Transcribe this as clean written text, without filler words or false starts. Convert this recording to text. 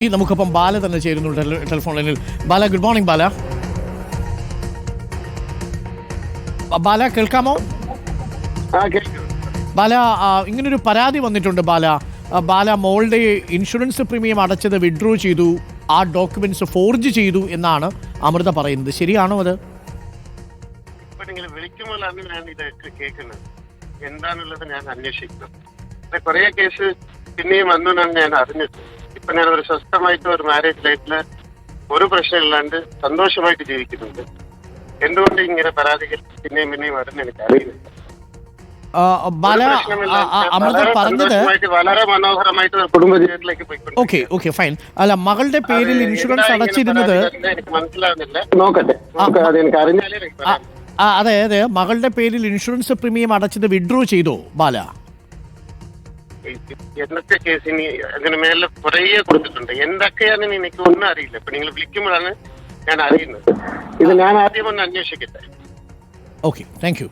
നമുക്കൊപ്പം ബാല തന്നെ ചേരുന്നു ടെലിഫോൺ ലൈനിൽ. ബാല, ഗുഡ് മോർണിംഗ് ബാല. ബാല കേൾക്കാമോ? ബാല, ഇങ്ങനൊരു പരാതി വന്നിട്ടുണ്ട് ബാല. ബാല മോളുടെ ഇൻഷുറൻസ് പ്രീമിയം അടച്ചത് വിഡ്രോ ചെയ്തു, ആ ഡോക്യുമെന്റ്സ് ഫോർജ് ചെയ്തു എന്നാണ് അമൃത പറയുന്നത്. ശരിയാണോ അത്? വിളിക്കുമ്പോഴാണ് ഞാൻ ഇതൊക്കെ കേൾക്കുന്നത്. എന്താണുള്ളത് ഞാൻ അന്വേഷിക്കുന്നത്. കുറേ കേസ് പിന്നെയും വന്നാണ് ഞാൻ അറിഞ്ഞത്. ഇപ്പൊ ഞാൻ ഒരു സ്വസ്ഥമായിട്ട് ഒരു മാരേജ് ലൈഫില് ഒരു പ്രശ്നമില്ലാണ്ട് സന്തോഷമായിട്ട് ജീവിക്കുന്നുണ്ട്. എന്തുകൊണ്ട് ഇങ്ങനെ പരാതികൾ പിന്നെയും പിന്നെയും വരുന്ന എനിക്ക് അറിയില്ല. വളരെ മനോഹരമായിട്ട് കുടുംബജീവിതത്തിലേക്ക് പോയിക്കൊണ്ട്. Okay fine. അല്ല, മകളുടെ പേരിൽ ഇൻഷുറൻസ് അടച്ചിരുന്നത് എനിക്ക് മനസ്സിലാവുന്നില്ല. നോക്കട്ടെ, എനിക്ക് അറിഞ്ഞാലേ. അതെ, മകളുടെ പേരിൽ ഇൻഷുറൻസ് പ്രീമിയം അടച്ചത് വിഡ്രോ ചെയ്തോ ബാല? എന്നൊക്കെ കേസിന് അങ്ങനെ മേലെ കുറേ കൊടുത്തിട്ടുണ്ട്. എന്തൊക്കെയാണെന്ന് എനിക്ക് ഒന്നും അറിയില്ല. ഇപ്പൊ നിങ്ങൾ വിളിക്കുമ്പോഴാണ് ഞാൻ അറിയുന്നത്. ഇത് ഞാൻ ആദ്യം ഒന്ന് അന്വേഷിക്കട്ടെ. Okay, thank you.